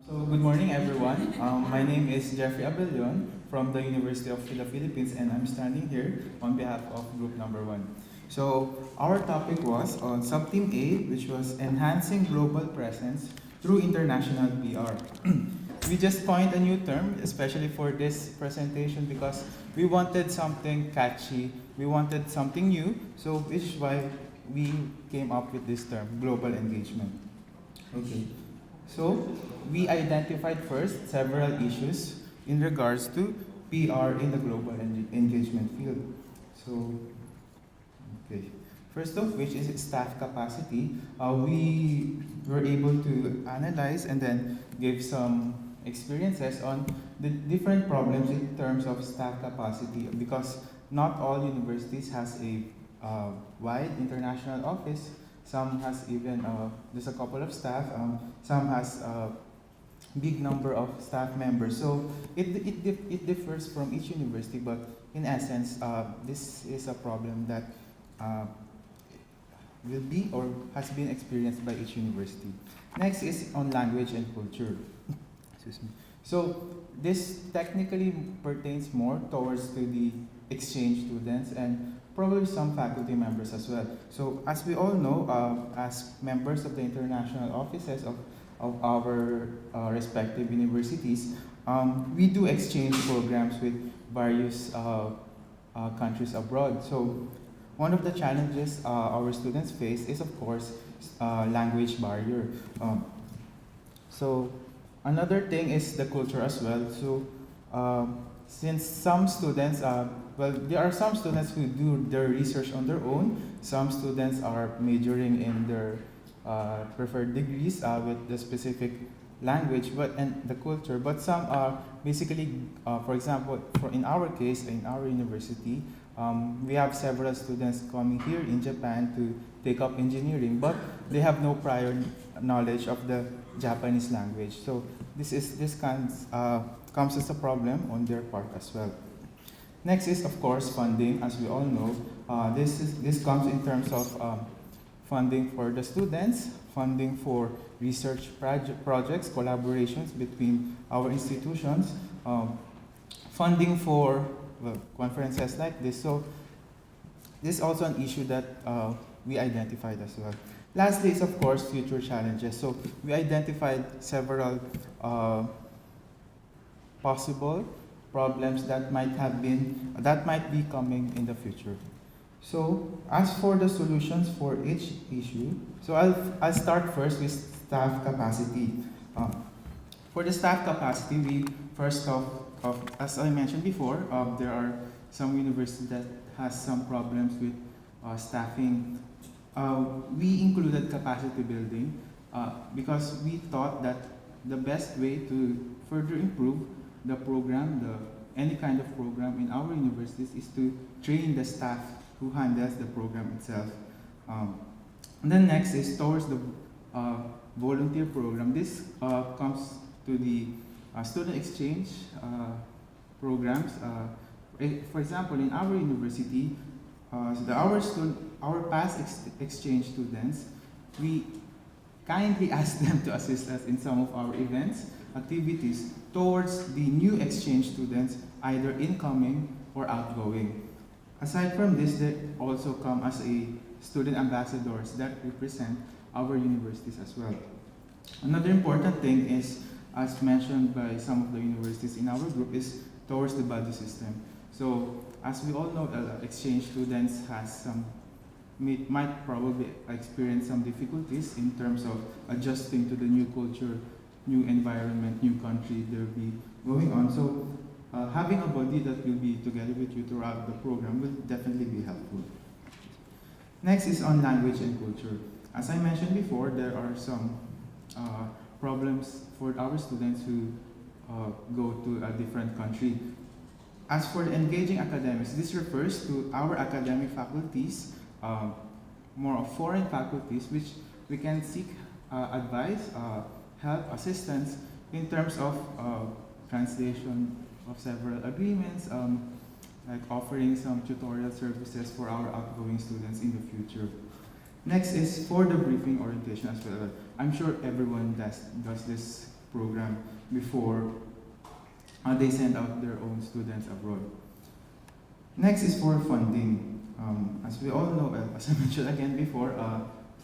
So good morning everyone. My name is Jeffrey Abellion from the University of the Philippines and I'm standing here on behalf of group number 1. So our topic was on sub-team A, which was enhancing global presence through international PR. We just coined a new term, especially for this presentation, because we wanted something catchy, we wanted something new, so which is why we came up with this term, global engagement. Okay. So we identified first several issues in regards to PR in the global engagement field. So, okay. First of which is staff capacity. We were able to analyze and then give some experiences on the different problems in terms of staff capacity because not all universities has a wide international office. Some has even just a couple of staff. Some has a big number of staff members. So it differs from each university, but in essence, this is a problem that uh, will be or has been experienced by each university. Next is on language and culture. Excuse me. So this technically pertains more towards to the exchange students and probably some faculty members as well. So as we all know, as members of the international offices of our respective universities, we do exchange programs with various countries abroad. So one of the challenges our students face is, of course, language barrier. So another thing is the culture as well. So since some students, well, there are some students who do their research on their own. Some students are majoring in their preferred degrees with the specific language and the culture. But some are basically, for example, in our case, in our university, we have several students coming here in Japan to take up engineering, but they have no prior knowledge of the Japanese language. So this comes as a problem on their part as well. Next is, of course, funding. As we all know, this comes in terms of funding for the students, funding for research projects, collaborations between our institutions, funding for conferences like this. So this is also an issue that we identified as well. Lastly is, of course, future challenges. So we identified several possible problems that might be coming in the future. So as for the solutions for each issue, so I'll start first with staff capacity. For the staff capacity, we first of as I mentioned before, there are some universities that has some problems with staffing. We included capacity building because we thought that the best way to further improve the program, any kind of program in our universities is to train the staff who handles the program itself. And then next is towards the volunteer program. This comes to the student exchange programs. For example, in our university, our past exchange students, we kindly ask them to assist us in some of our events, activities towards the new exchange students, either incoming or outgoing. Aside from this, they also come as a student ambassadors that represent our universities as well. Another important thing is, as mentioned by some of the universities in our group, is towards the buddy system. So, as we all know, exchange students might probably experience some difficulties in terms of adjusting to the new culture, new environment, new country they'll be going on. So having a body that will be together with you throughout the program will definitely be helpful. Next is on language and culture. As I mentioned before, there are some problems for our students who go to a different country. As for the engaging academics, this refers to our academic faculties, more of foreign faculties, which we can seek advice, help, assistance in terms of translation of several agreements, like offering some tutorial services for our outgoing students in the future. Next is for the briefing orientation as well. I'm sure everyone does this program before they send out their own students abroad. Next is for funding. As we all know, as I mentioned again before,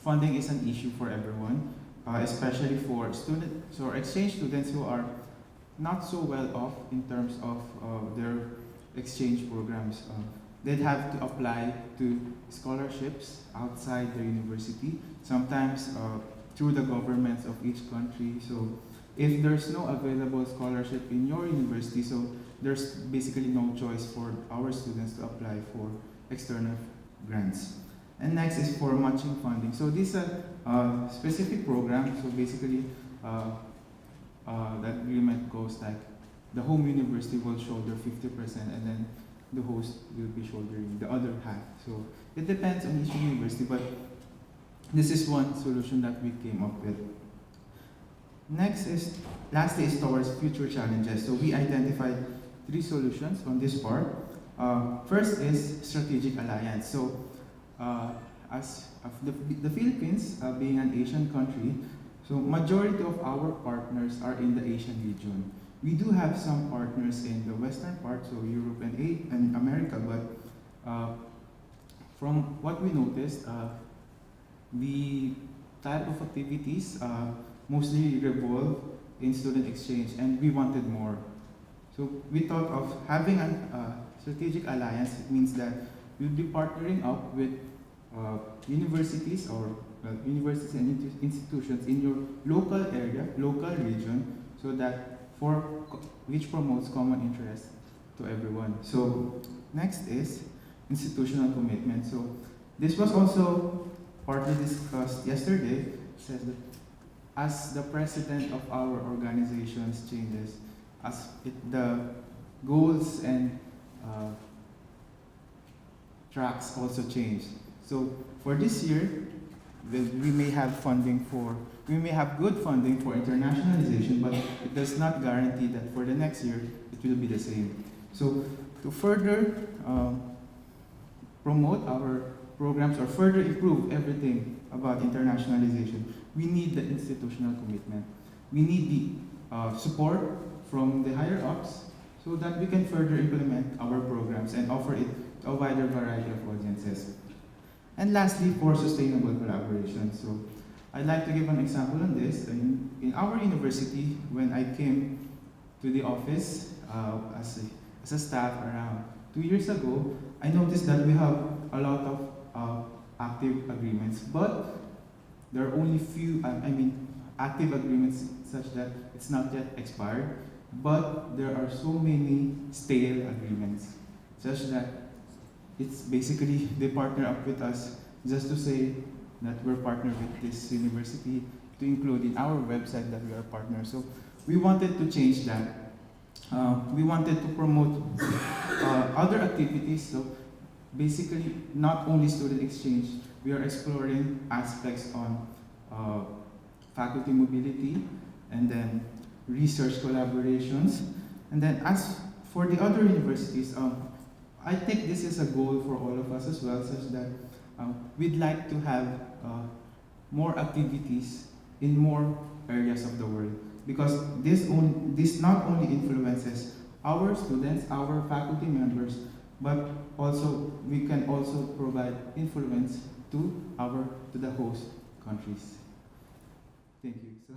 funding is an issue for everyone, especially for students or exchange students who are not so well off in terms of their exchange programs. They'd have to apply to scholarships outside the university, sometimes through the governments of each country. So if there's no available scholarship in your university, so there's basically no choice for our students to apply for external grants. And next is for matching funding. So this is a specific program. So basically, that agreement goes like the home university will shoulder 50% and then the host will be shouldering the other half. So it depends on each university, but this is one solution that we came up with. Lastly is towards future challenges. So we identified 3 solutions on this part. First is strategic alliance. So as of the Philippines being an Asian country, so majority of our partners are in the Asian region. We do have some partners in the western part, so Europe and America, but from what we noticed, the type of activities mostly revolve in student exchange, and we wanted more. So we thought of having a strategic alliance. It means that we'll be partnering up with universities or universities and institutions in your local area, local region, so that which promotes common interest to everyone. So next is institutional commitment. So this was also partly discussed yesterday. It says that as the president of our organizations changes, the goals and tracks also change. So for this year, we may have good funding for internationalization, but it does not guarantee that for the next year it will be the same. So to further promote our programs or further improve everything about internationalization, we need the institutional commitment. We need the support from the higher ups so that we can further implement our programs and offer it to a wider variety of audiences. And lastly, for sustainable collaboration. So I'd like to give an example on this. In our university, when I came to the office as a staff around 2 years ago, I noticed that we have a lot of active agreements, but there are only few, active agreements such that it's not yet expired, but there are so many stale agreements, such that it's basically they partner up with us just to say that we're partnered with this university, to include in our website that we are partners. So we wanted to change that. We wanted to promote other activities. So basically, not only student exchange, we are exploring aspects on faculty mobility, and then research collaborations. And then as for the other universities, I think this is a goal for all of us as well, such that we'd like to have more activities in more areas of the world, because this not only influences our students, our faculty members, but also we can also provide influence to the host countries. Thank you. So